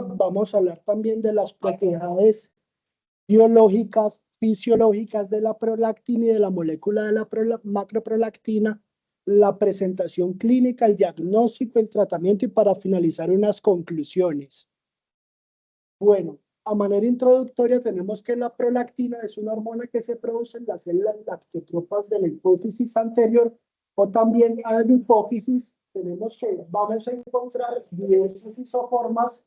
vamos a hablar también de las propiedades biológicas, fisiológicas de la prolactina y de la molécula de la macroprolactina, la presentación clínica, el diagnóstico, el tratamiento y para finalizar unas conclusiones. Bueno, a manera introductoria tenemos que la prolactina es una hormona que se produce en las células lactotropas de la hipófisis anterior o también a la hipófisis. Tenemos que vamos a encontrar diversas isoformas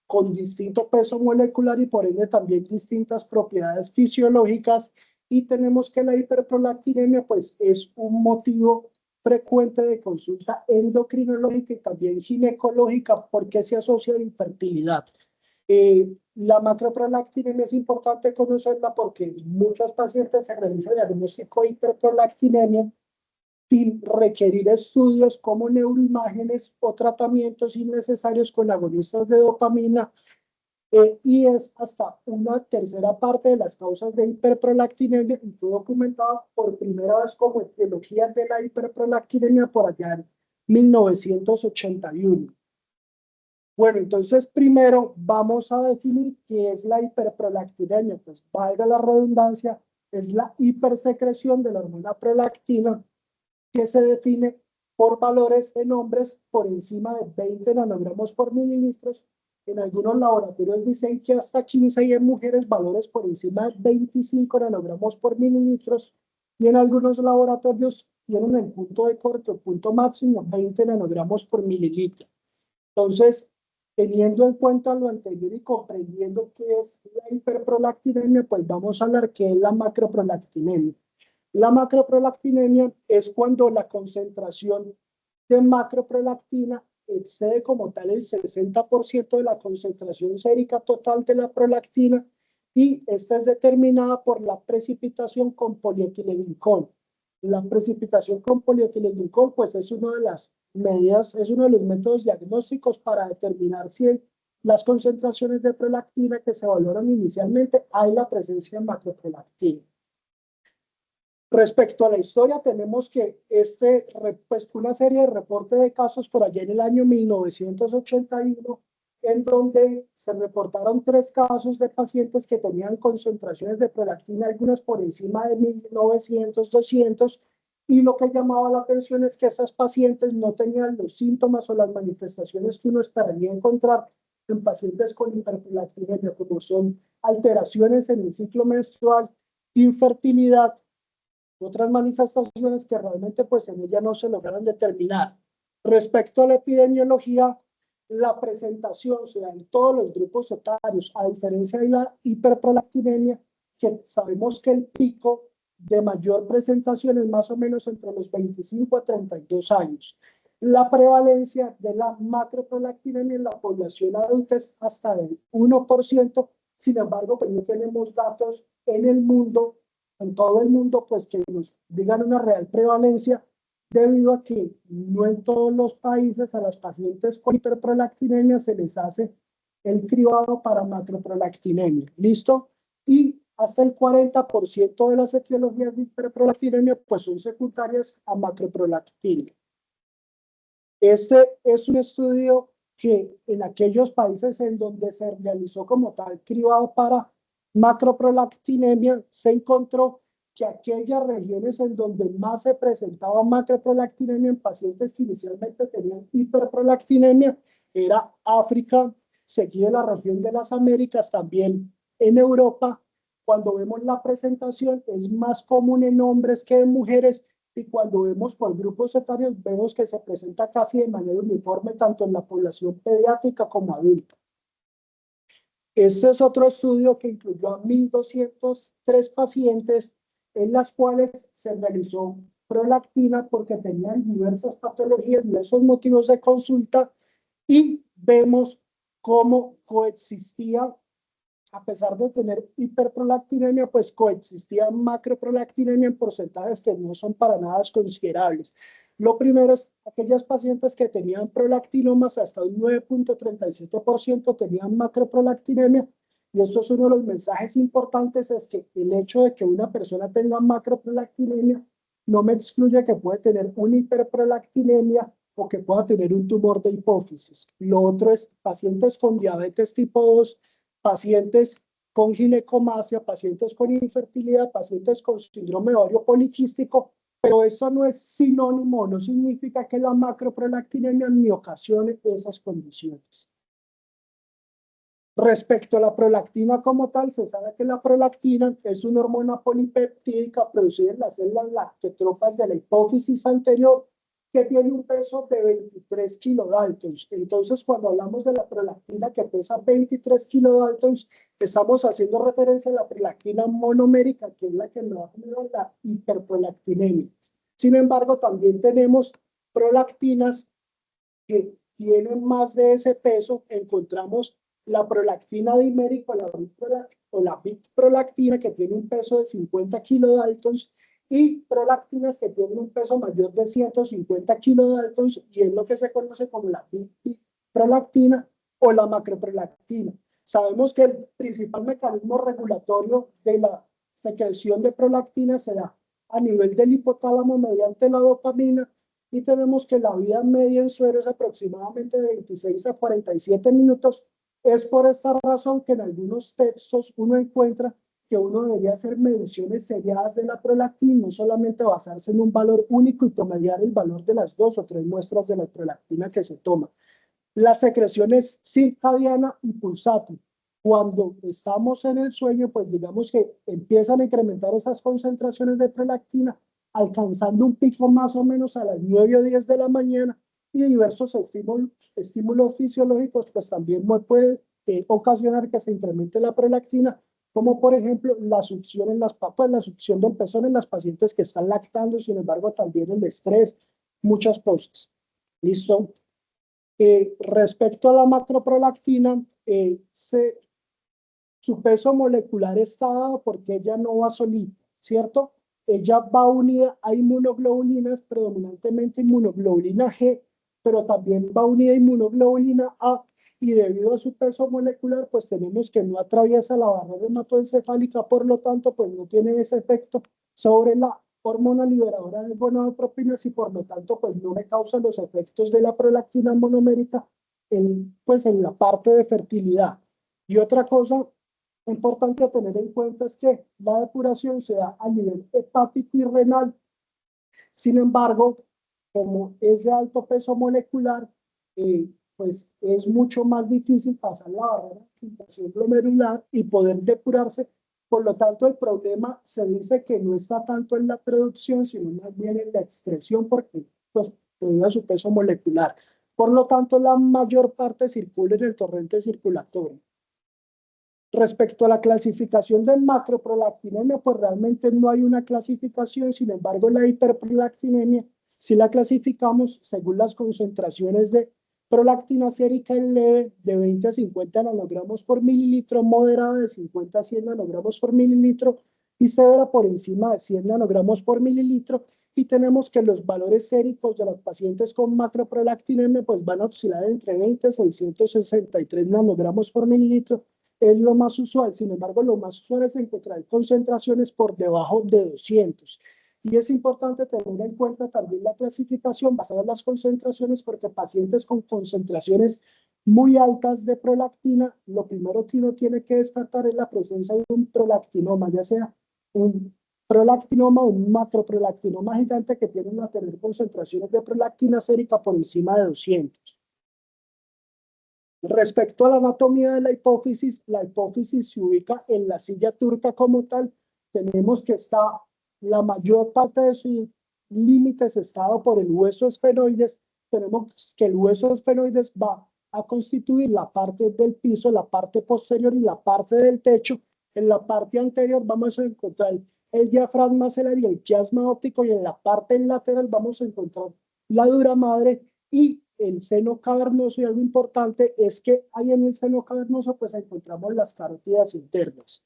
con distinto peso molecular y por ende también distintas propiedades fisiológicas, y tenemos que la hiperprolactinemia pues es un motivo frecuente de consulta endocrinológica y también ginecológica porque se asocia a la infertilidad. La macroprolactinemia es importante conocerla porque muchos pacientes se realizan diagnóstico de hiperprolactinemia sin requerir estudios como neuroimágenes o tratamientos innecesarios con agonistas de dopamina, y es hasta una tercera parte de las causas de hiperprolactinemia y fue documentada por primera vez como etiología de la hiperprolactinemia por allá en 1981. Bueno, entonces primero vamos a definir qué es la hiperprolactinemia. Pues valga la redundancia, es la hipersecreción de la hormona prolactina que se define por valores en hombres por encima de 20 nanogramos por mililitros. En algunos laboratorios dicen que hasta 15 y en mujeres valores por encima de 25 nanogramos por mililitros y en algunos laboratorios tienen el punto de corte, el punto máximo, 20 nanogramos por mililitro. Entonces, teniendo en cuenta lo anterior y comprendiendo qué es la hiperprolactinemia, pues vamos a hablar qué es la macroprolactinemia. La macroprolactinemia es cuando la concentración de macroprolactina excede como tal el 60% de la concentración sérica total de la prolactina y esta es determinada por la precipitación con polietilenglicol. La precipitación con polietilenglicol pues es una de las medidas, es uno de los métodos diagnósticos para determinar si las concentraciones de prolactina que se valoran inicialmente hay la presencia de macroprolactina. Respecto a la historia, tenemos que pues, una serie de reportes de casos por allá en el año 1981, en donde se reportaron 3 casos de pacientes que tenían concentraciones de prolactina, algunas por encima de 1900, 200, y lo que llamaba la atención es que esas pacientes no tenían los síntomas o las manifestaciones que uno esperaría encontrar en pacientes con hiperprolactinemia, como son alteraciones en el ciclo menstrual, infertilidad, otras manifestaciones que realmente pues en ella no se lograron determinar. Respecto a la epidemiología, la presentación se da en todos los grupos etarios, a diferencia de la hiperprolactinemia, que sabemos que el pico de mayor presentación es más o menos entre los 25 a 32 años. La prevalencia de la macroprolactinemia en la población adulta es hasta del 1%, sin embargo, pues no tenemos datos en el mundo, en todo el mundo, pues que nos digan una real prevalencia, debido a que no en todos los países a las pacientes con hiperprolactinemia se les hace el cribado para macroprolactinemia. ¿Listo? Y hasta el 40% de las etiologías de hiperprolactinemia pues son secundarias a macroprolactinemia. Este es un estudio que en aquellos países en donde se realizó como tal cribado para macroprolactinemia, se encontró que aquellas regiones en donde más se presentaba macroprolactinemia en pacientes que inicialmente tenían hiperprolactinemia era África, seguida la región de las Américas, también en Europa. Cuando vemos la presentación es más común en hombres que en mujeres, y cuando vemos por grupos etarios vemos que se presenta casi de manera uniforme tanto en la población pediátrica como adulta. Este es otro estudio que incluyó a 1.203 pacientes en las cuales se realizó prolactina porque tenían diversas patologías, diversos motivos de consulta, y vemos cómo coexistía, a pesar de tener hiperprolactinemia, pues coexistía macroprolactinemia en porcentajes que no son para nada considerables. Lo primero es aquellas pacientes que tenían prolactinomas, hasta un 9.37% tenían macroprolactinemia, y esto es uno de los mensajes importantes, es que el hecho de que una persona tenga macroprolactinemia no me excluye que puede tener una hiperprolactinemia o que pueda tener un tumor de hipófisis. Lo otro es pacientes con diabetes tipo 2, pacientes con ginecomastia, pacientes con infertilidad, pacientes con síndrome ovario poliquístico, pero esto no es sinónimo, no significa que la macroprolactinemia ni ocasione esas condiciones. Respecto a la prolactina como tal, se sabe que la prolactina es una hormona polipeptídica producida en las células lactotropas de la hipófisis anterior, que tiene un peso de 23 kilodaltons. Entonces, cuando hablamos de la prolactina que pesa 23 kilodaltons, estamos haciendo referencia a la prolactina monomérica, que es la que nos va a generar la hiperprolactinemia. Sin embargo, también tenemos prolactinas que tienen más de ese peso. Encontramos la prolactina dimérica o la biprolactina, que tiene un peso de 50 kilodaltons, y prolactinas que tienen un peso mayor de 150 kilodaltons, y es lo que se conoce como la biprolactina o la macroprolactina. Sabemos que el principal mecanismo regulatorio de la secreción de prolactina se da a nivel del hipotálamo mediante la dopamina, y tenemos que la vida media en suero es aproximadamente de 26 a 47 minutos. Es por esta razón que en algunos textos uno encuentra que uno debería hacer mediciones seriadas de la prolactina, no solamente basarse en un valor único y promediar el valor de las 2 o 3 muestras de la prolactina que se toma. La secreción es circadiana y pulsátil. Cuando estamos en el sueño, pues digamos que empiezan a incrementar esas concentraciones de prolactina, alcanzando un pico más o menos a las 9 o 10 de la mañana, y diversos estímulos fisiológicos pues también puede ocasionar que se incremente la prolactina, como por ejemplo la succión en las papas, la succión del pezón en las pacientes que están lactando. Sin embargo, también el estrés, muchas cosas. ¿Listo? Respecto a la macroprolactina, su peso molecular está dado porque ella no va solita, ¿cierto? Ella va unida a inmunoglobulinas, predominantemente inmunoglobulina G, pero también va unida a inmunoglobulina A, y debido a su peso molecular, pues tenemos que no atraviesa la barrera hematoencefálica, por lo tanto, pues no tiene ese efecto sobre la hormona liberadora de gonadotropinas, y por lo tanto, pues no me causa los efectos de la prolactina monomérica pues en la parte de fertilidad. Y otra cosa importante a tener en cuenta es que la depuración se da a nivel hepático y renal. Sin embargo, como es de alto peso molecular, pues es mucho más difícil pasar la barrera de filtración glomerular y poder depurarse. Por lo tanto, el problema se dice que no está tanto en la producción, sino más bien en la excreción, porque pues debido a su peso molecular. Por lo tanto, la mayor parte circula en el torrente circulatorio. Respecto a la clasificación de macroprolactinemia, pues realmente no hay una clasificación. Sin embargo, la hiperprolactinemia sí la clasificamos según las concentraciones de prolactina sérica en leve de 20 a 50 nanogramos por mililitro, moderada de 50 a 100 nanogramos por mililitro, y severa por encima de 100 nanogramos por mililitro. Y tenemos que los valores séricos de los pacientes con macroprolactinemia pues van a oscilar entre 20 y 663 nanogramos por mililitro. Es lo más usual. Sin embargo, lo más usual es encontrar concentraciones por debajo de 200. Y es importante tener en cuenta también la clasificación basada en las concentraciones, porque pacientes con concentraciones muy altas de prolactina, lo primero que uno tiene que descartar es la presencia de un prolactinoma, ya sea un prolactinoma o un macroprolactinoma gigante, que tienen a tener concentraciones de prolactina sérica por encima de 200. Respecto a la anatomía de la hipófisis se ubica en la silla turca como tal. Tenemos que está la mayor parte de su límite está dado por el hueso esfenoides. Tenemos que el hueso esfenoides va a constituir la parte del piso, la parte posterior y la parte del techo. En la parte anterior vamos a encontrar el diafragma celar y el chiasma óptico, y en la parte lateral vamos a encontrar la dura madre y el seno cavernoso. Y algo importante es que ahí en el seno cavernoso pues encontramos las carótidas internas.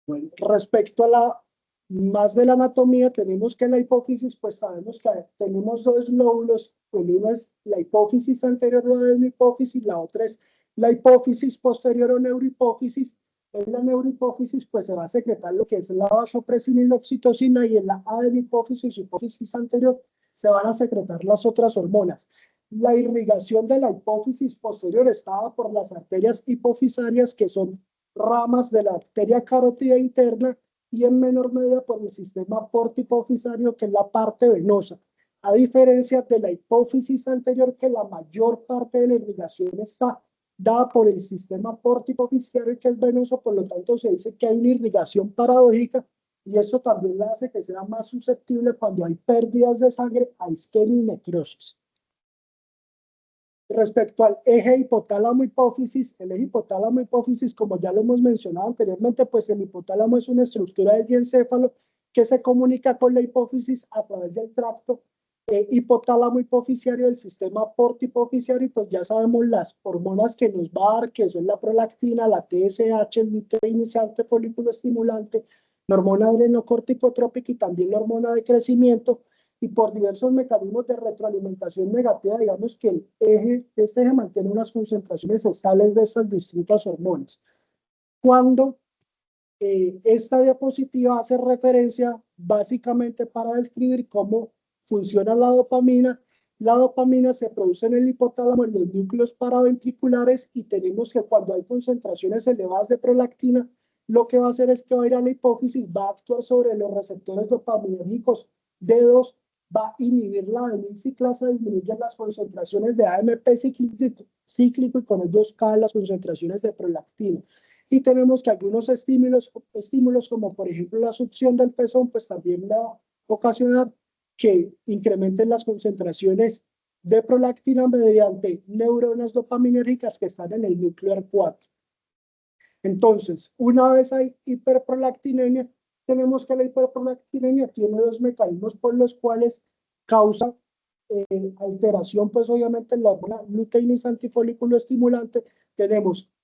Bueno, respecto a más de la anatomía, tenemos que la hipófisis, pues sabemos que tenemos dos lóbulos. Uno es la hipófisis anterior o adenohipófisis, la otra es la hipófisis posterior o neurohipófisis. En la neurohipófisis pues se va a secretar lo que es la vasopresina y la oxitocina, y en la adenohipófisis o hipófisis anterior se van a secretar las otras hormonas. La irrigación de la hipófisis posterior está dada por las arterias hipofisarias, que son ramas de la arteria carótida interna, y en menor medida por el sistema portipofisario, que es la parte venosa. A diferencia de la hipófisis anterior, que la mayor parte de la irrigación está dada por el sistema portipofisario, que es venoso, por lo tanto se dice que hay una irrigación paradójica, y eso también le hace que sea más susceptible cuando hay pérdidas de sangre a isquemia y necrosis. Respecto al eje hipotálamo-hipófisis, el eje hipotálamo-hipófisis, como ya lo hemos mencionado anteriormente, pues el hipotálamo es una estructura del diencéfalo que se comunica con la hipófisis a través del tracto hipotálamo-hipofisiario del sistema portipofisario, y pues ya sabemos las hormonas que nos va a dar, que son la prolactina, la TSH, el luteinizante folículo estimulante, la hormona adrenocorticotrópica y también la hormona de crecimiento. Y por diversos mecanismos de retroalimentación negativa, digamos que este eje mantiene unas concentraciones estables de estas distintas hormonas. Cuando esta diapositiva hace referencia básicamente para describir cómo funciona la dopamina se produce en el hipotálamo, en los núcleos paraventriculares, y tenemos que cuando hay concentraciones elevadas de prolactina, lo que va a hacer es que va a ir a la hipófisis, va a actuar sobre los receptores dopaminérgicos D2, va a inhibir la adenyl-ciclasa, disminuye las concentraciones de AMP cíclico y con ellos caen las concentraciones de prolactina. Y tenemos que algunos estímulos como por ejemplo la succión del pezón, pues también va a ocasionar que incrementen las concentraciones de prolactina mediante neuronas dopaminérgicas que están en el núcleo R4. Entonces, una vez hay hiperprolactinemia, tenemos que la hiperprolactinemia tiene dos mecanismos por los cuales causa alteración, pues obviamente en la hormona luteinizante y folículo estimulante.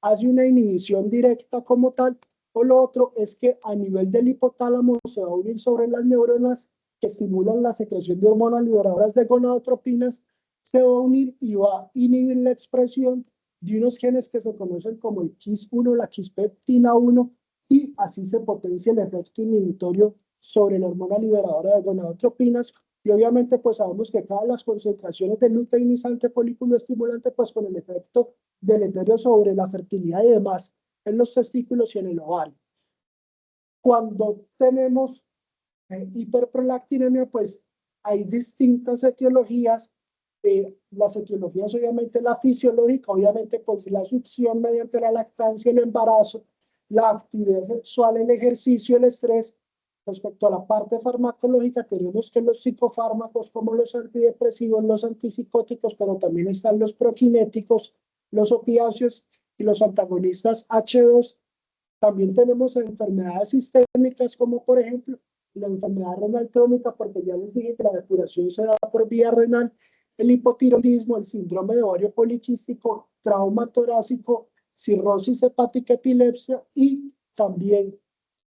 Hace una inhibición directa como tal, o lo otro es que a nivel del hipotálamo se va a unir sobre las neuronas que estimulan la secreción de hormonas liberadoras de gonadotropinas, se va a unir y va a inhibir la expresión de unos genes que se conocen como el KIS1, la quispeptina 1, y así se potencia el efecto inhibitorio sobre la hormona liberadora de gonadotropinas. Y obviamente pues sabemos que cada las concentraciones de luteinizante folículo estimulante, pues con el efecto deleterio sobre la fertilidad y demás en los testículos y en el ovario. Cuando tenemos hiperprolactinemia, pues hay distintas etiologías. Las etiologías, obviamente la fisiológica, obviamente pues la succión mediante la lactancia, el embarazo, la actividad sexual, el ejercicio, el estrés. Respecto a la parte farmacológica, tenemos que los psicofármacos como los antidepresivos, los antipsicóticos, pero también están los prokinéticos, los opiáceos y los antagonistas H2. También tenemos enfermedades sistémicas como por ejemplo la enfermedad renal crónica, porque ya les dije que la depuración se da por vía renal, el hipotiroidismo, el síndrome de ovario poliquístico, trauma torácico, cirrosis hepática, epilepsia, y también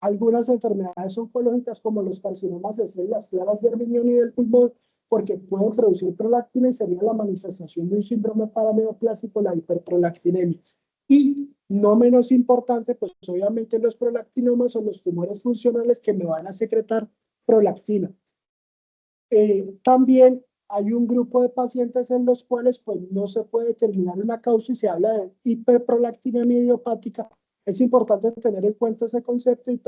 algunas enfermedades oncológicas como los carcinomas de células claras del riñón y del pulmón, porque pueden producir prolactina y sería la manifestación de un síndrome paraneoplásico, la hiperprolactinemia. Y no menos importante, pues obviamente los prolactinomas son los tumores funcionales que me van a secretar prolactina. También hay un grupo de pacientes en los cuales pues no se puede determinar una causa y se habla de hiperprolactinemia idiopática. Es importante tener en cuenta ese concepto de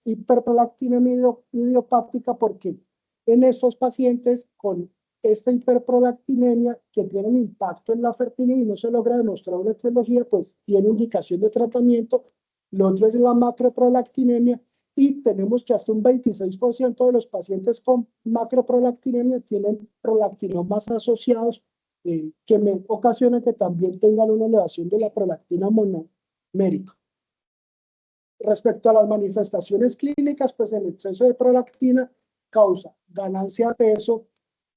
hiperprolactinemia idiopática, porque en estos pacientes con esta hiperprolactinemia que tienen impacto en la fertilidad y no se logra demostrar una etiología, pues tiene indicación de tratamiento. Lo otro es la macroprolactinemia, y tenemos que hasta un 26% de los pacientes con macroprolactinemia tienen prolactinomas asociados, que me ocasionan que también tengan una elevación de la prolactina monomérica. Respecto a las manifestaciones clínicas, pues el exceso de prolactina causa ganancia de peso,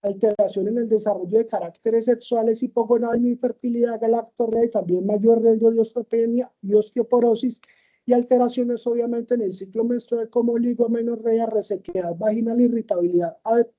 alteración en el desarrollo de caracteres sexuales, hipogonadismo, infertilidad, galactorrea y también mayor riesgo de osteopenia y osteoporosis, y alteraciones obviamente en el ciclo menstrual como oligomenorrea, resequedad vaginal, irritabilidad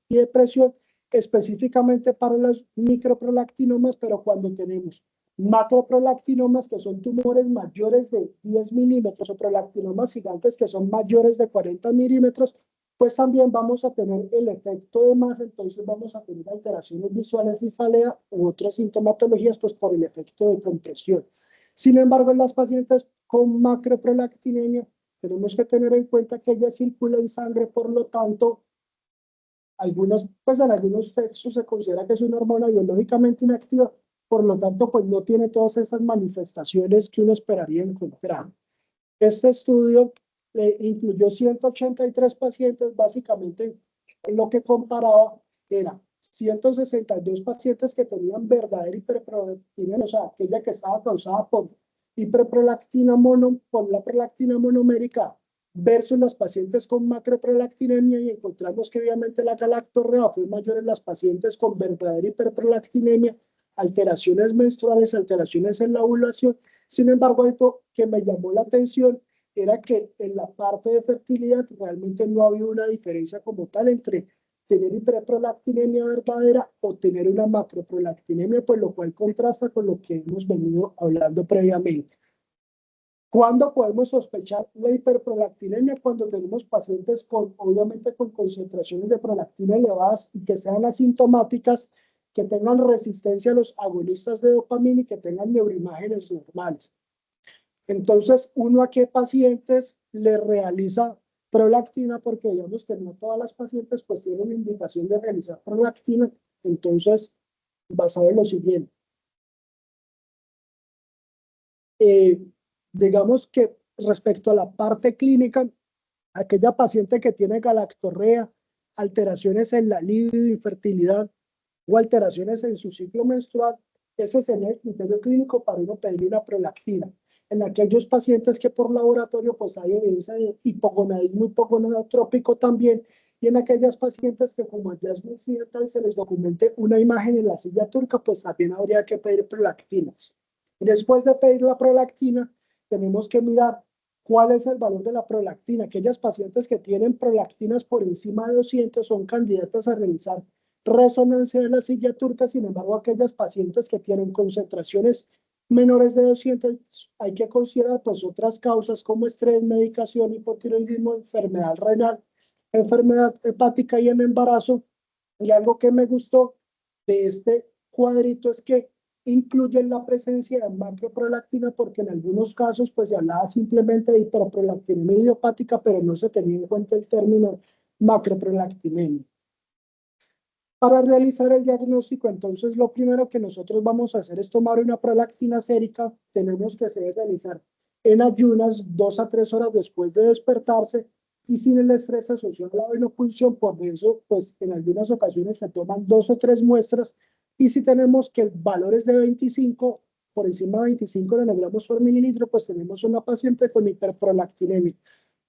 y depresión, específicamente para los microprolactinomas. Pero cuando tenemos macroprolactinomas, que son tumores mayores de 10 milímetros, o prolactinomas gigantes que son mayores de 40 milímetros, pues también vamos a tener el efecto de masa, entonces vamos a tener alteraciones visuales, cefalea u otras sintomatologías, pues por el efecto de compresión. Sin embargo, en las pacientes con macroprolactinemia, tenemos que tener en cuenta que ella circula en sangre, por lo tanto, pues en algunos textos se considera que es una hormona biológicamente inactiva, por lo tanto, pues no tiene todas esas manifestaciones que uno esperaría encontrar. Este estudio incluyó 183 pacientes, básicamente lo que comparaba era 162 pacientes que tenían verdadera hiperprolactinemia, o sea, aquella que estaba causada por hiperprolactina por la prolactina monomérica, versus las pacientes con macroprolactinemia, y encontramos que obviamente la galactorrea fue mayor en las pacientes con verdadera hiperprolactinemia, alteraciones menstruales, alteraciones en la ovulación. Sin embargo, esto que me llamó la atención era que en la parte de fertilidad realmente no había una diferencia como tal entre tener hiperprolactinemia verdadera o tener una macroprolactinemia, pues lo cual contrasta con lo que hemos venido hablando previamente. ¿Cuándo podemos sospechar la hiperprolactinemia? Cuando tenemos pacientes obviamente con concentraciones de prolactina elevadas y que sean asintomáticas, que tengan resistencia a los agonistas de dopamina y que tengan neuroimágenes normales. Entonces, ¿uno a qué pacientes le realiza prolactina? Porque digamos que no todas las pacientes pues tienen la indicación de realizar prolactina. Entonces, basado en lo siguiente. Digamos que respecto a la parte clínica, aquella paciente que tiene galactorrea, alteraciones en la libido, infertilidad o alteraciones en su ciclo menstrual, ese sería el criterio clínico para uno pedir una prolactina. En aquellos pacientes que por laboratorio pues hay evidencia de hipogonadismo, hipogonadotrópico también, y en aquellas pacientes que como hallazgo incidental se les documente una imagen en la silla turca, pues también habría que pedir prolactinas. Después de pedir la prolactina, tenemos que mirar cuál es el valor de la prolactina. Aquellas pacientes que tienen prolactinas por encima de 200 son candidatas a realizar resonancia de la silla turca. Sin embargo, aquellas pacientes que tienen concentraciones menores de 200, hay que considerar pues otras causas como estrés, medicación, hipotiroidismo, enfermedad renal, enfermedad hepática y en embarazo. Y algo que me gustó de este cuadrito es que incluyen la presencia de macroprolactina, porque en algunos casos pues se hablaba simplemente de hiperprolactinemia idiopática, pero no se tenía en cuenta el término macroprolactinemia. Para realizar el diagnóstico, entonces lo primero que nosotros vamos a hacer es tomar una prolactina sérica. Tenemos que realizar en ayunas 2 a 3 horas después de despertarse y sin el estrés asociado a la venopunción. Por eso, pues en algunas ocasiones se toman 2 o 3 muestras, y si tenemos que el valor es de 25, por encima de 25 nanogramos por mililitro, pues tenemos una paciente con hiperprolactinemia.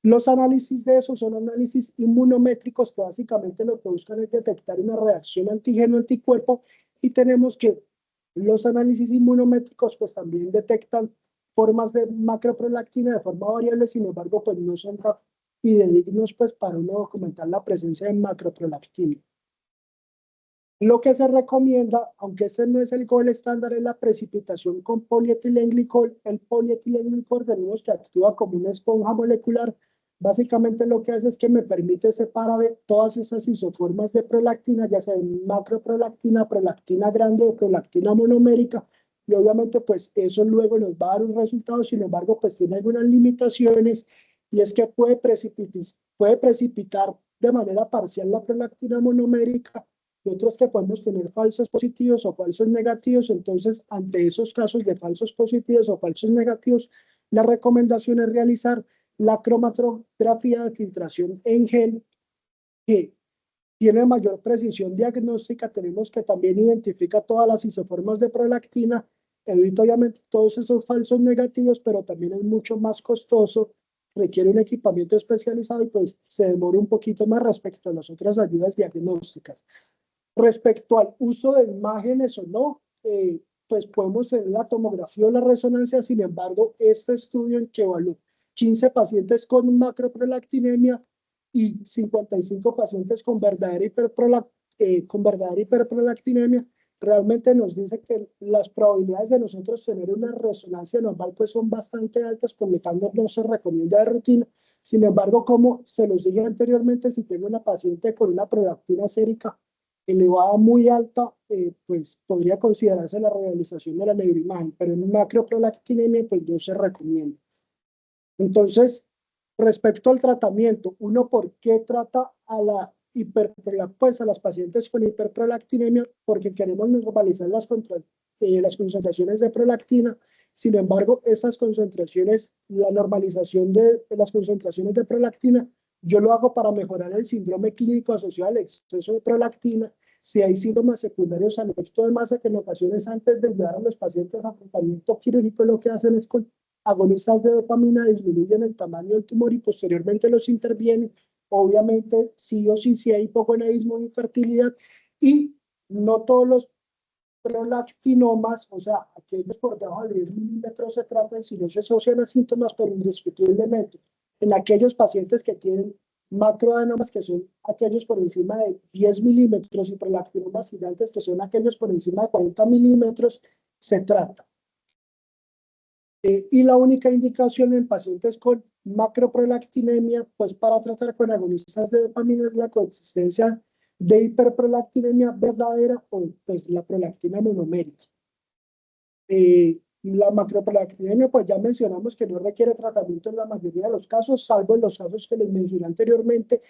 Los análisis de eso son análisis inmunométricos que básicamente lo que buscan es detectar una reacción antígeno-anticuerpo, y tenemos que los análisis inmunométricos pues también detectan formas de macroprolactina de forma variable. Sin embargo, pues no son fidedignos pues para uno documentar la presencia de macroprolactina. Lo que se recomienda, aunque ese no es el gold estándar, es la precipitación con polietilenglicol. El polietilenglicol tenemos que actúa como una esponja molecular. Básicamente lo que hace es que me permite separar todas esas isoformas de prolactina, ya sea macroprolactina, prolactina grande o prolactina monomérica, y obviamente pues eso luego nos va a dar un resultado. Sin embargo, pues tiene algunas limitaciones, y es que puede precipitar de manera parcial la prolactina monomérica, y otros que podemos tener falsos positivos o falsos negativos. Entonces, ante esos casos de falsos positivos o falsos negativos, la recomendación es realizar la cromatografía de filtración en gel, que tiene mayor precisión diagnóstica. Tenemos que también identifica todas las isoformas de prolactina, evita obviamente todos esos falsos negativos, pero también es mucho más costoso, requiere un equipamiento especializado y pues se demora un poquito más respecto a las otras ayudas diagnósticas. Respecto al uso de imágenes o no, pues podemos tener la tomografía o la resonancia. Sin embargo, este estudio en que evaluó 15 pacientes con macroprolactinemia y 55 pacientes con verdadera hiperprolactinemia, realmente nos dice que las probabilidades de nosotros tener una resonancia normal pues son bastante altas, por lo tanto no se recomienda de rutina. Sin embargo, como se los dije anteriormente, si tengo una paciente con una prolactina sérica elevada muy alta, pues podría considerarse la realización de la neuroimagen, pero en una macroprolactinemia pues no se recomienda. Entonces, respecto al tratamiento, uno, ¿por qué trata a la pues a las pacientes con hiperprolactinemia? Porque queremos normalizar las concentraciones de prolactina. Sin embargo, estas concentraciones, la normalización de las concentraciones de prolactina, yo lo hago para mejorar el síndrome clínico asociado al exceso de prolactina. Si hay síntomas secundarios al efecto de masa, que en ocasiones antes de llevar a los pacientes a tratamiento quirúrgico, lo que hacen es con agonistas de dopamina disminuyen el tamaño del tumor y posteriormente los intervienen. Obviamente, sí o sí, si hay hipogonadismo de infertilidad, y no todos los prolactinomas, o sea, aquellos por debajo de 10 milímetros se tratan, si no se asocian a síntomas, pero indiscutiblemente en aquellos pacientes que tienen macroadenomas, que son aquellos por encima de 10 milímetros, y prolactinomas gigantes, que son aquellos por encima de 40 milímetros, se trata. Y la única indicación en pacientes con macroprolactinemia, pues para tratar con agonistas de dopamina, es la coexistencia de hiperprolactinemia verdadera o pues la prolactina monomérica. La macroprolactinemia, pues ya mencionamos que no requiere tratamiento en la mayoría de los casos, salvo en los casos que les mencioné anteriormente,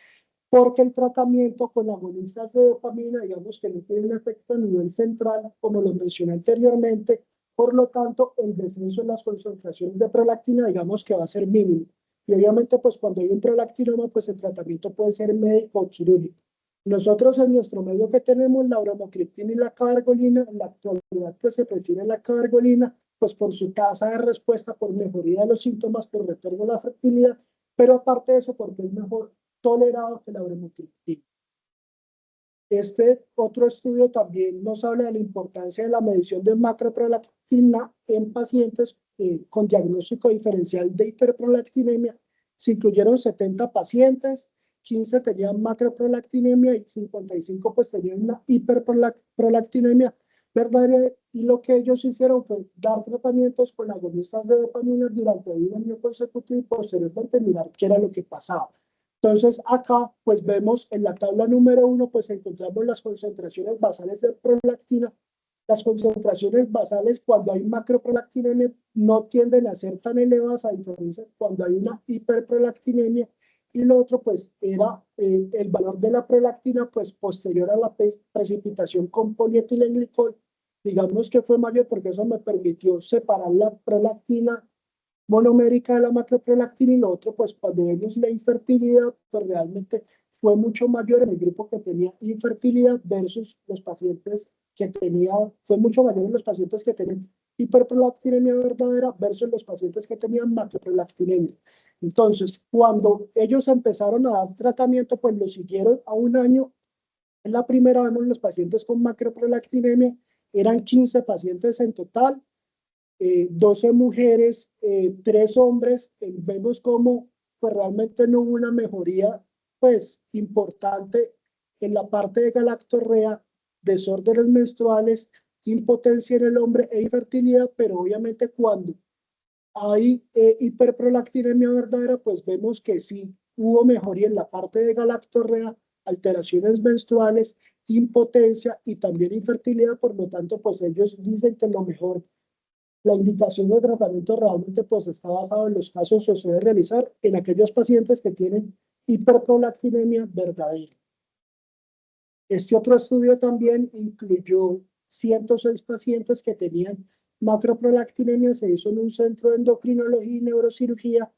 porque el tratamiento con agonistas de dopamina, digamos que no tiene un efecto a nivel central, como lo mencioné anteriormente. Por lo tanto, el descenso en las concentraciones de prolactina, digamos que va a ser mínimo. Y obviamente, pues cuando hay un prolactinoma, pues el tratamiento puede ser médico o quirúrgico. Nosotros en nuestro medio que tenemos la bromocriptina y la cabergolina, en la actualidad pues se prefiere la cabergolina, pues por su tasa de respuesta, por mejoría de los síntomas, por retorno a la fertilidad, pero aparte de eso, porque es mejor tolerado que la bromocriptina. Este otro estudio también nos habla de la importancia de la medición de macroprolactina en pacientes con diagnóstico diferencial de hiperprolactinemia. Se incluyeron 70 pacientes, 15 tenían macroprolactinemia y 55 pues tenían una hiperprolactinemia verdadera, y lo que ellos hicieron fue dar tratamientos con agonistas de dopamina durante un año consecutivo y posteriormente mirar qué era lo que pasaba. Entonces, acá, pues vemos en la tabla número 1, pues encontramos las concentraciones basales de prolactina. Las concentraciones basales cuando hay macroprolactinemia no tienden a ser tan elevadas, a diferencia cuando hay una hiperprolactinemia. Y lo otro, pues, era el valor de la prolactina, pues, posterior a la precipitación con polietilenglicol. Digamos que fue mayor porque eso me permitió separar la prolactina monomérica de la macroprolactina, y lo otro, pues cuando vemos la infertilidad, pues realmente fue mucho mayor en el grupo que tenía infertilidad versus los pacientes que tenían, fue mucho mayor en los pacientes que tenían hiperprolactinemia verdadera versus los pacientes que tenían macroprolactinemia. Entonces, cuando ellos empezaron a dar tratamiento, pues lo siguieron a un año. En la primera vemos los pacientes con macroprolactinemia, eran 15 pacientes en total, 12 mujeres, 3 hombres. Vemos como pues realmente no hubo una mejoría pues importante en la parte de galactorrea, desórdenes menstruales, impotencia en el hombre e infertilidad, pero obviamente cuando hay hiperprolactinemia verdadera, pues vemos que sí hubo mejoría en la parte de galactorrea, alteraciones menstruales, impotencia y también infertilidad. Por lo tanto, pues ellos dicen que lo mejor, la indicación de tratamiento realmente pues está basado en los casos que se debe realizar en aquellos pacientes que tienen hiperprolactinemia verdadera. Este otro estudio también incluyó 106 pacientes que tenían macroprolactinemia. Se hizo en un centro de endocrinología y neurocirugía.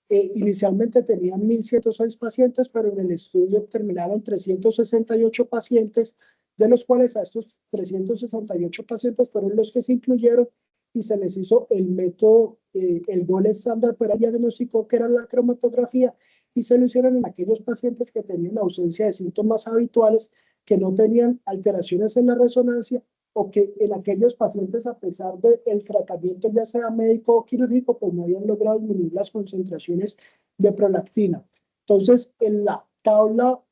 Inicialmente tenían 1.106 pacientes, pero en el estudio terminaron 368 pacientes, de los cuales a estos 368 pacientes fueron los que se incluyeron y se les hizo el método, el gol estándar para el diagnóstico, que era la cromatografía, y se lo hicieron en aquellos pacientes que tenían ausencia de síntomas habituales, que no tenían alteraciones en la resonancia, o que en aquellos pacientes, a pesar del tratamiento ya sea médico o quirúrgico, pues no habían logrado disminuir las concentraciones de prolactina. Entonces, en la tabla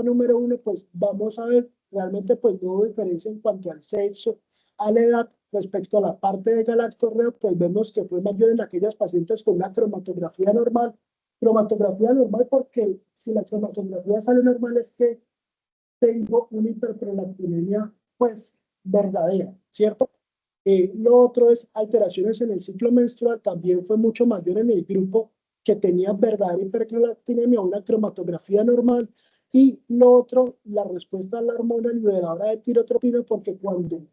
número 1, pues vamos a ver, realmente pues no hubo diferencia en cuanto al sexo, a la edad respecto a la parte de galactorreo, pues vemos que fue mayor en aquellas pacientes con una cromatografía normal. Cromatografía normal porque si la cromatografía sale normal es que tengo una hiperprolactinemia, pues, verdadera, ¿cierto? Lo otro es alteraciones en el ciclo menstrual, también fue mucho mayor en el grupo que tenía verdadera hiperprolactinemia, una cromatografía normal. Y lo otro, la respuesta a la hormona liberadora de tirotropina, porque cuando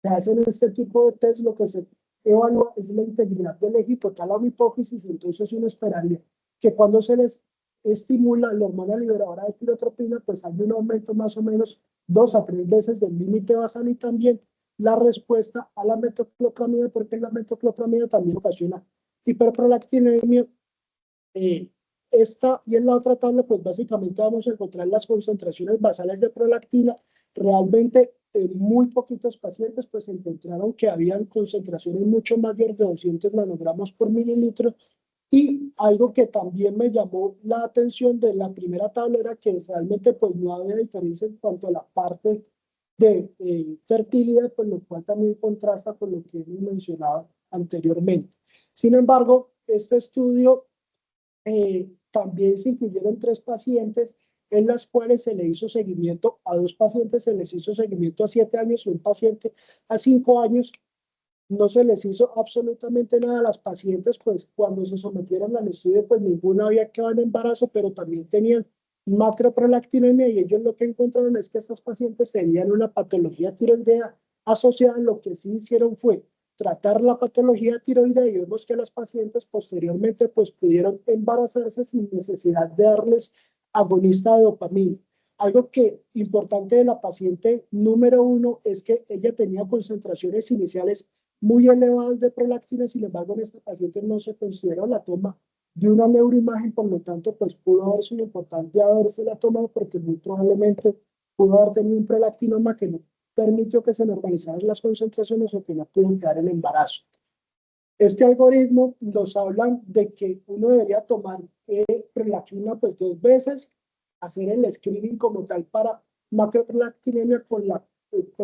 se hacen este tipo de test, lo que se evalúa es la integridad del eje hipotálamo hipófisis, entonces uno esperaría que cuando se les estimula la hormona liberadora de tirotropina, pues hay un aumento más o menos 2 a 3 veces del límite basal y también la respuesta a la metoclopramida, porque la metoclopramida también ocasiona hiperprolactinemia. Esta y en la otra tabla, pues básicamente vamos a encontrar las concentraciones basales de prolactina. Realmente en muy poquitos pacientes pues encontraron que habían concentraciones mucho mayores de 200 nanogramos por mililitro. Y algo que también me llamó la atención de la primera tabla era que realmente pues no había diferencia en cuanto a la parte de fertilidad, pues lo cual también contrasta con lo que hemos mencionado anteriormente. Sin embargo, este estudio también se incluyeron 3 pacientes en las cuales se le hizo seguimiento a 2 pacientes, se les hizo seguimiento a 7 años y un paciente a 5 años. No se les hizo absolutamente nada a las pacientes, pues cuando se sometieron al estudio, pues ninguna había quedado en embarazo, pero también tenían macroprolactinemia y ellos lo que encontraron es que estas pacientes tenían una patología tiroidea asociada. Lo que sí hicieron fue tratar la patología tiroidea y vemos que las pacientes posteriormente pues pudieron embarazarse sin necesidad de darles agonista de dopamina. Algo que importante de la paciente número 1 es que ella tenía concentraciones iniciales muy elevadas de prolactina. Sin embargo, en esta paciente no se consideró la toma de una neuroimagen, por lo tanto, pues pudo haber sido importante haberse la tomado porque muy probablemente pudo haber tenido un prolactinoma que no permitió que se normalizaran las concentraciones o que no pudo quedar en embarazo. Este algoritmo nos habla de que uno debería tomar prolactina pues 2 veces, hacer el screening como tal para macroprolactinemia con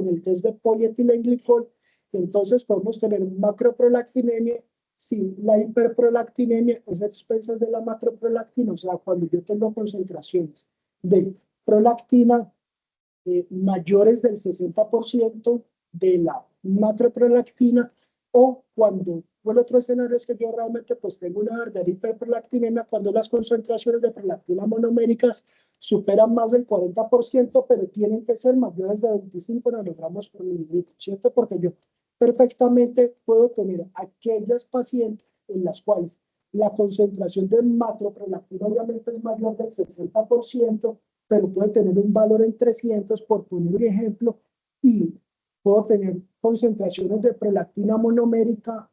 el test de polietilenglicol. Entonces podemos tener macroprolactinemia si la hiperprolactinemia es a expensas de la macroprolactina, o sea, cuando yo tengo concentraciones de prolactina mayores del 60% de la macroprolactina, o cuando, el otro escenario es que yo realmente pues tengo una verdadera hiperprolactinemia cuando las concentraciones de prolactina monoméricas superan más del 40%, pero tienen que ser mayores de 25 nanogramos por mililitro, ¿cierto? Porque yo perfectamente puedo tener aquellas pacientes en las cuales la concentración de macroprolactina obviamente es mayor del 60%, pero puede tener un valor en 300, por poner un ejemplo, y puedo tener concentraciones de prolactina monomérica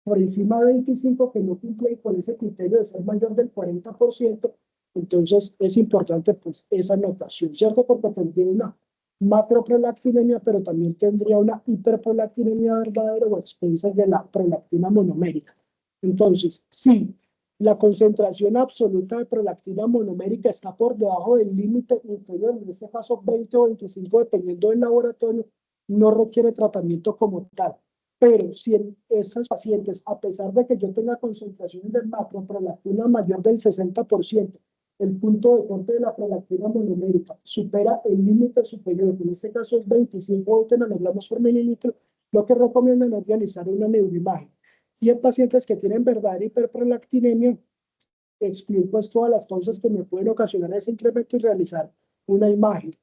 por encima de 25 que no cumplen con ese criterio de ser mayor del 40%. Entonces es importante pues esa notación, ¿cierto? Porque tendría una macroprolactinemia, pero también tendría una hiperprolactinemia verdadera o a expensas de la prolactina monomérica. Entonces, sí, la concentración absoluta de prolactina monomérica está por debajo del límite inferior, en este caso 20 o 25, dependiendo del laboratorio, no requiere tratamiento como tal. Pero si en esas pacientes, a pesar de que yo tenga concentraciones de macroprolactina mayor del 60%, el punto de corte de la prolactina monomérica supera el límite superior, que en este caso es 25 o 20 nanogramos por mililitro, lo que recomiendan es realizar una neuroimagen. Y en pacientes que tienen verdadera hiperprolactinemia, excluir pues todas las causas que me pueden ocasionar ese incremento y realizar una imagen.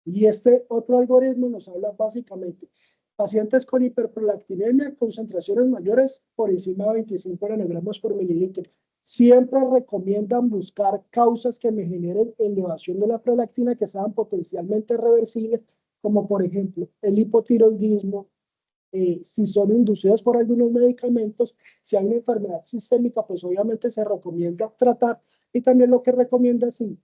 Y este otro algoritmo nos habla básicamente pacientes con hiperprolactinemia, concentraciones mayores por encima de 25 nanogramos por mililitro. Siempre recomiendan buscar causas que me generen elevación de la prolactina que sean potencialmente reversibles, como por ejemplo el hipotiroidismo, si son inducidas por algunos medicamentos. Si hay una enfermedad sistémica, pues obviamente se recomienda tratar. Y también lo que recomienda es si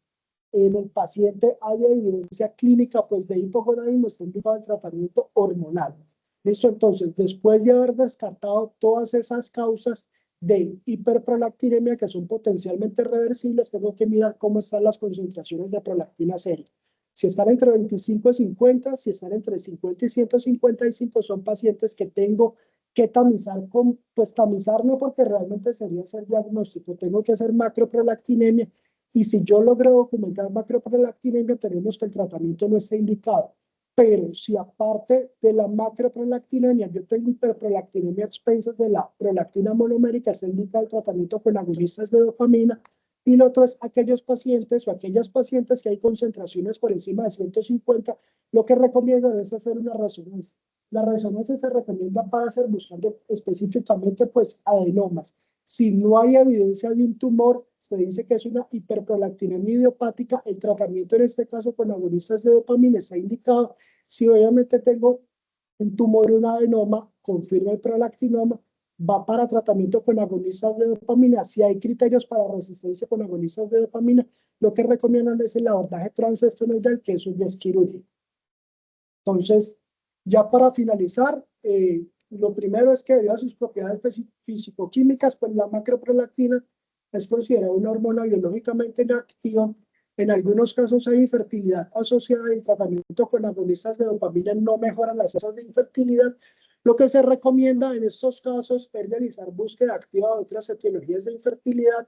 en el paciente hay evidencia clínica pues de hipogonadismo, está indicado el tratamiento hormonal. Listo, entonces, después de haber descartado todas esas causas de hiperprolactinemia que son potencialmente reversibles, tengo que mirar cómo están las concentraciones de prolactina seria. Si están entre 25 y 50, si están entre 50 y 155, son pacientes que tengo que tamizar pues tamizar no porque realmente sería hacer diagnóstico, tengo que hacer macroprolactinemia, y si yo logro documentar macroprolactinemia, tenemos que el tratamiento no está indicado. Pero si aparte de la macroprolactinemia yo tengo hiperprolactinemia a expensas de la prolactina monomérica, se indica el tratamiento con agonistas de dopamina. Y lo otro es aquellos pacientes o aquellas pacientes que hay concentraciones por encima de 150, lo que recomiendo es hacer una resonancia. La resonancia se recomienda para hacer buscando específicamente pues adenomas. Si no hay evidencia de un tumor, se dice que es una hiperprolactinemia idiopática. El tratamiento en este caso con agonistas de dopamina está indicado. Si obviamente tengo un tumor, un adenoma, confirma el prolactinoma, va para tratamiento con agonistas de dopamina. Si hay criterios para resistencia con agonistas de dopamina, lo que recomiendan es el abordaje transestenoidal, que eso ya es quirúrgico. Entonces, ya para finalizar, lo primero es que debido a sus propiedades físico-químicas, pues la macroprolactina es considerada una hormona biológicamente inactiva. En algunos casos hay infertilidad asociada, y el tratamiento con agonistas de dopamina no mejora las tasas de infertilidad. Lo que se recomienda en estos casos es realizar búsqueda activa de otras etiologías de infertilidad.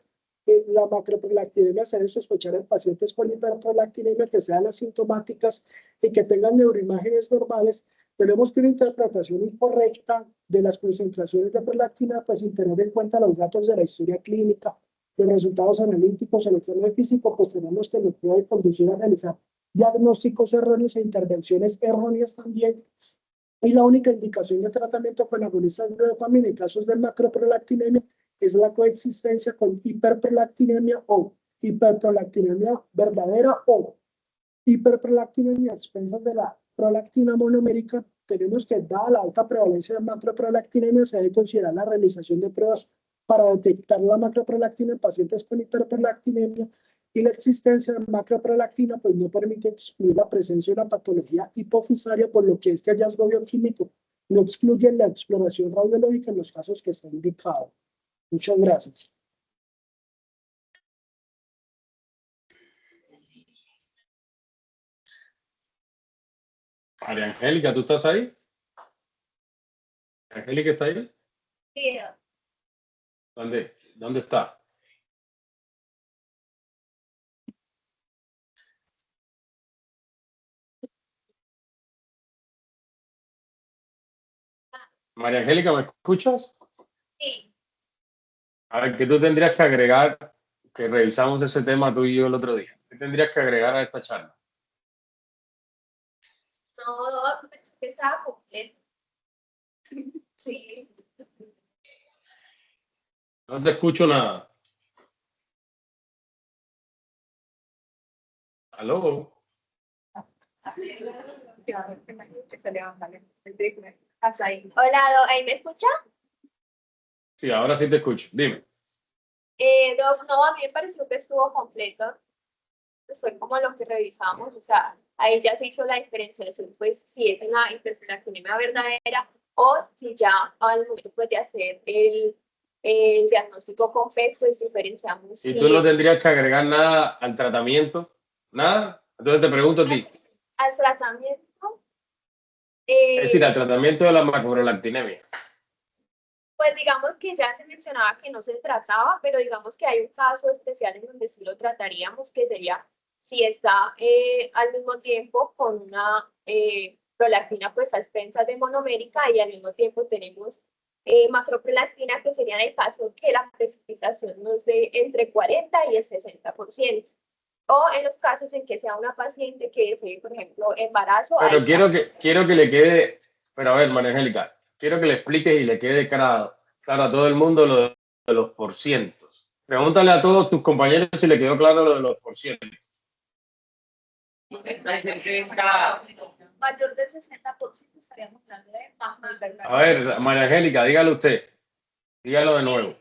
La macroprolactinemia se debe sospechar en pacientes con hiperprolactinemia que sean asintomáticas y que tengan neuroimágenes normales. Tenemos que una interpretación incorrecta de las concentraciones de prolactina, pues sin tener en cuenta los datos de la historia clínica, los resultados analíticos, el examen físico, pues tenemos que nos puede conducir a realizar diagnósticos erróneos e intervenciones erróneas también. Y la única indicación de tratamiento con agonistas de dopamina en casos de macroprolactinemia es la coexistencia con hiperprolactinemia o hiperprolactinemia verdadera o hiperprolactinemia a expensas de la prolactina monomérica. Tenemos que, dada la alta prevalencia de macroprolactinemia, se debe considerar la realización de pruebas para detectar la macroprolactina en pacientes con hiperprolactinemia, y la existencia de macroprolactina pues no permite excluir la presencia de una patología hipofisaria, por lo que este hallazgo bioquímico no excluye la exploración radiológica en los casos que está indicado. Muchas gracias. María Angélica, ¿tú estás ahí? ¿Angélica está ahí? Sí. ¿Dónde está? María Angélica, ¿me escuchas? Sí. A ver, ¿qué tú tendrías que agregar? Que revisamos ese tema tú y yo el otro día. ¿Qué tendrías que agregar a esta charla? No, pensé que estaba completo. Sí. No te escucho nada. ¿Aló? Hola, ¿ahí me escucha? Sí, ahora sí te escucho. Dime. Doc, no, a mí me pareció que estuvo completo. Pues fue como lo que revisamos, o sea, ahí ya se hizo la diferenciación, pues si es una hiperprolactinemia verdadera o si ya al momento pues, de hacer el diagnóstico completo, pues diferenciamos. ¿Y tú no tendrías que agregar nada al tratamiento? ¿Nada? Entonces te pregunto a ti. Al tratamiento. Es decir, al tratamiento de la macroprolactinemia. Pues digamos que ya se mencionaba que no se trataba, pero digamos que hay un caso especial en donde sí lo trataríamos, que sería si está al mismo tiempo con una prolactina pues a expensas de monomérica, y al mismo tiempo tenemos macroprolactina, que sería en el caso que la precipitación nos dé entre 40 y el 60%. O en los casos en que sea una paciente que desee, por ejemplo, embarazo. Pero quiero que le quede, pero a ver, María Angélica, quiero que le expliques y le quede claro a todo el mundo lo de los porcientos. Pregúntale a todos tus compañeros si le quedó claro lo de los porcientos. Mayor del 60% estaríamos hablando de macroprolactina. A ver, María Angélica, dígalo usted. Dígalo de nuevo.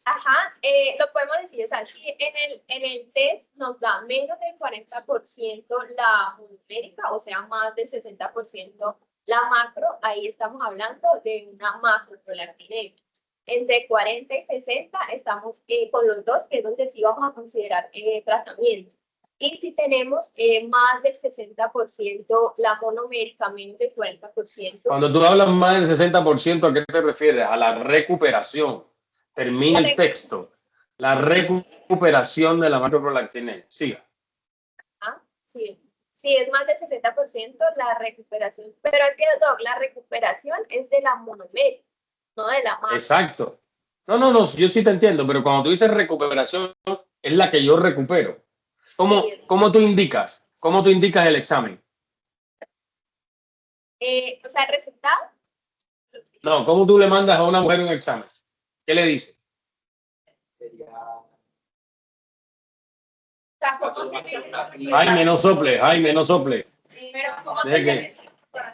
Ajá, lo podemos decir, o sea, si en el test nos da menos del 40% la monomérica, o sea, más del 60% la macro, ahí estamos hablando de una macroprolactinemia. Entre 40 y 60 estamos con los dos, que es donde sí vamos a considerar tratamiento. Y si tenemos más del 60% la monomérica, menos del 40%, Cuando tú hablas más del 60%, ¿a qué te refieres? A la recuperación. Termina el texto. La recuperación de la macroprolactinemia. Siga. sí. Si es más del 60% la recuperación. Pero es que, Doc, la recuperación es de la monomérica, no de la macro. Exacto. No, yo sí te entiendo, pero cuando tú dices recuperación, es la que yo recupero. ¿Cómo tú indicas? ¿Cómo tú indicas el examen? O sea, el resultado. No, ¿cómo tú le mandas a una mujer un examen? ¿Qué le dices? Jaime, no sople, Jaime, no sople. Pero ¿cómo ¿De qué? Pero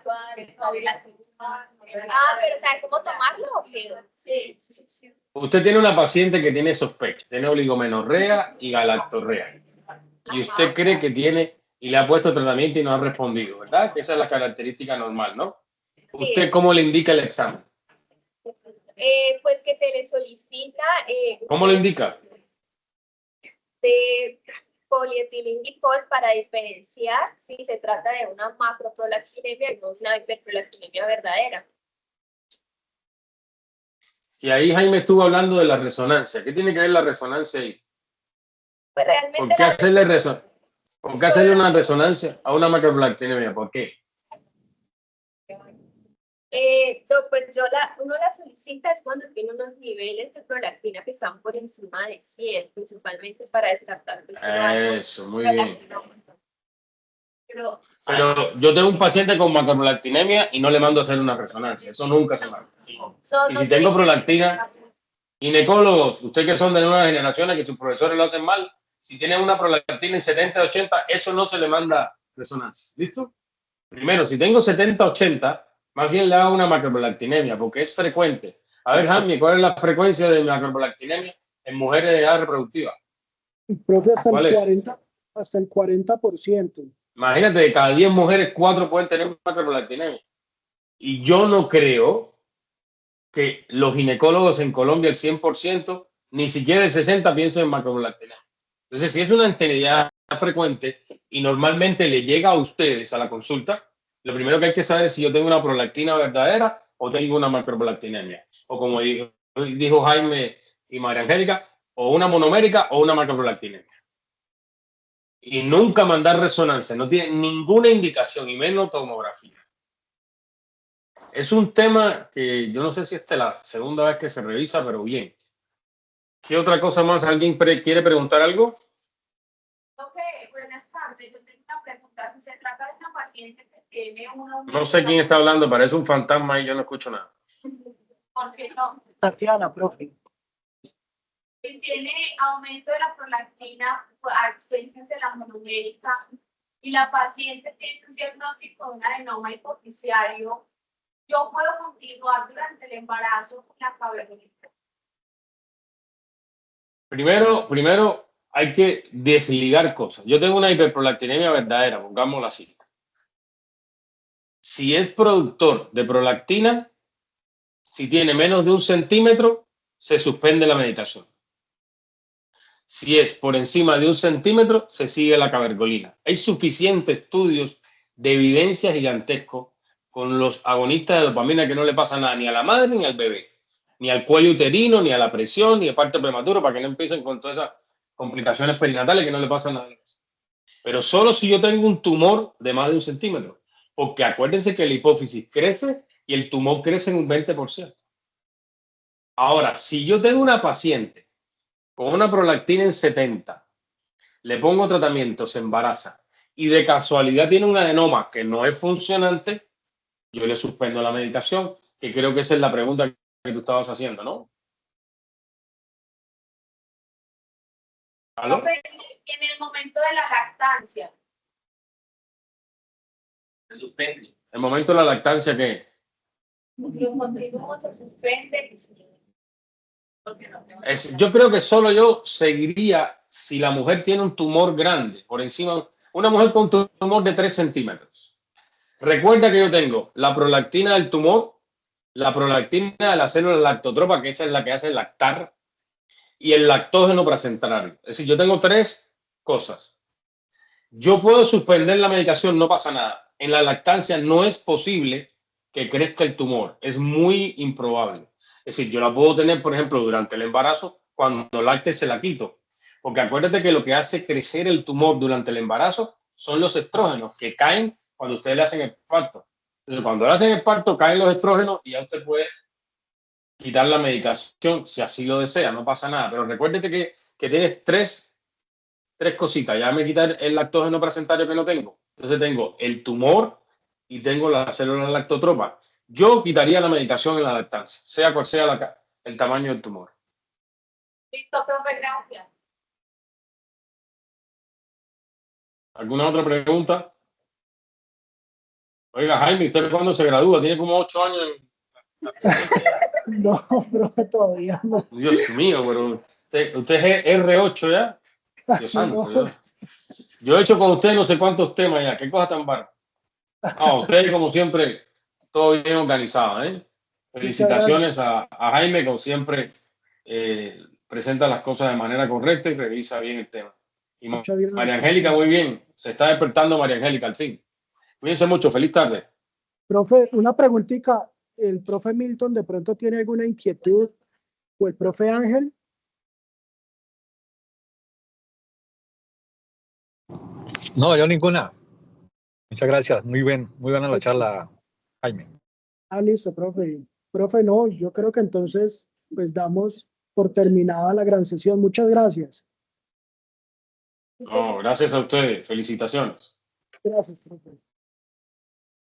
¿sabes cómo tomarlo o qué? Sí. Usted tiene una paciente que tiene sospecha, tiene oligomenorrea y galactorrea. Y usted cree que tiene y le ha puesto tratamiento y no ha respondido, ¿verdad? Que esa es la característica normal, ¿no? ¿Usted cómo le indica el examen? Pues que se le solicita. ¿Cómo lo indica? De polietilenglicol para diferenciar si se trata de una macroprolactinemia y no una hiperprolactinemia verdadera. Y ahí Jaime estuvo hablando de la resonancia. ¿Qué tiene que ver la resonancia ahí? Pues realmente ¿Por qué hacerle una resonancia a una macroprolactinemia? ¿Por qué? Pues uno la solicita es cuando tiene unos niveles de prolactina que están por encima de 100, principalmente para descartar. Eso, muy bien. Pero yo tengo un paciente con macroprolactinemia y no le mando a hacer una resonancia. Eso nunca se manda. Y si tengo prolactina, ginecólogos, ustedes que son de nuevas generaciones, que sus profesores lo hacen mal, si tienen una prolactina en 70-80, eso no se le manda resonancia. ¿Listo? Primero, si tengo 70-80, más bien le hago una macroprolactinemia, porque es frecuente. A ver, Jaime, ¿cuál es la frecuencia de macroprolactinemia en mujeres de edad reproductiva? Profe, hasta ¿Cuál el es? 40%. Imagínate, de cada 10 mujeres, 4 pueden tener macroprolactinemia. Y yo no creo que los ginecólogos en Colombia, el 100%, ni siquiera el 60% piensen en macroprolactinemia. Entonces, si es una entidad frecuente y normalmente le llega a ustedes a la consulta, lo primero que hay que saber es si yo tengo una prolactina verdadera o tengo una macroprolactinemia. O como dijo Jaime y María Angélica, o una monomérica o una macroprolactinemia. Y nunca mandar resonancia, no tiene ninguna indicación y menos tomografía. Es un tema que yo no sé si esta es la segunda vez que se revisa, pero bien. ¿Qué otra cosa más? ¿Alguien quiere preguntar algo? Buenas tardes. Yo tengo una pregunta. Si se trata de una paciente que tiene una... No sé quién está hablando, parece un fantasma y yo no escucho nada. ¿Por qué no? Tatiana, profe. Si tiene aumento de la prolactina a expensas de la monomérica y la paciente tiene un diagnóstico de un adenoma hipofisiario, ¿yo puedo continuar durante el embarazo con la cavernosa? Primero hay que desligar cosas. Yo tengo una hiperprolactinemia verdadera, pongámosla así. Si es productor de prolactina, si tiene menos de 1 centímetro, se suspende la medicación. Si es por encima de 1 centímetro, se sigue la cabergolina. Hay suficientes estudios de evidencia gigantesco con los agonistas de dopamina que no le pasa nada ni a la madre ni al bebé, ni al cuello uterino, ni a la presión, ni a parto prematuro, para que no empiecen con todas esas complicaciones perinatales que no le pasa nada. Pero solo si yo tengo un tumor de más de 1 centímetro, porque acuérdense que la hipófisis crece y el tumor crece en un 20%. Ahora, si yo tengo una paciente con una prolactina en 70, le pongo tratamiento, se embaraza y de casualidad tiene un adenoma que no es funcionante, yo le suspendo la medicación, que creo que esa es la pregunta que tú estabas haciendo, ¿no? ¿Aló? En el momento de la lactancia. Se suspende. El momento de la lactancia, ¿qué? Los continuos se suspenden. Yo creo que solo yo seguiría si la mujer tiene un tumor grande por encima, una mujer con un tumor de 3 centímetros. Recuerda que yo tengo la prolactina del tumor, la prolactina de la célula lactotropa, que esa es la que hace lactar, y el lactógeno placentario. Es decir, yo tengo 3 cosas. Yo puedo suspender la medicación, no pasa nada. En la lactancia no es posible que crezca el tumor, es muy improbable. Es decir, yo la puedo tener, por ejemplo, durante el embarazo, cuando lacte se la quito. Porque acuérdate que lo que hace crecer el tumor durante el embarazo son los estrógenos que caen cuando ustedes le hacen el parto. Entonces, cuando le hacen el parto, caen los estrógenos y ya usted puede quitar la medicación si así lo desea, no pasa nada. Pero recuérdate que tienes tres cositas. Ya me quitar el lactógeno placentario que no tengo. Entonces tengo el tumor y tengo las células lactotropas. Yo quitaría la medicación en la lactancia, sea cual sea el tamaño del tumor. Listo, profe, gracias. ¿Alguna otra pregunta? Oiga, Jaime, ¿usted cuándo se gradúa? Tiene como 8 años en la residencia. No, profe, todavía no. Dios mío, pero usted es R8 ya. Dios santo, No. yo he hecho con usted no sé cuántos temas ya. Qué cosa tan barra. No, usted, como siempre, todo bien organizado, ¿eh? Felicitaciones a Jaime, como siempre, presenta las cosas de manera correcta y revisa bien el tema. Y Muchas gracias. María Angélica, muy bien. Se está despertando María Angélica al fin. Cuídense mucho. Feliz tarde. Profe, una preguntita. ¿El profe Milton de pronto tiene alguna inquietud? ¿O el profe Ángel? No, yo ninguna. Muchas gracias. Muy buena la charla, Jaime. Listo, profe. Profe, no, yo creo que entonces pues damos por terminada la gran sesión. Muchas gracias. No, gracias a ustedes. Felicitaciones. Gracias, profe.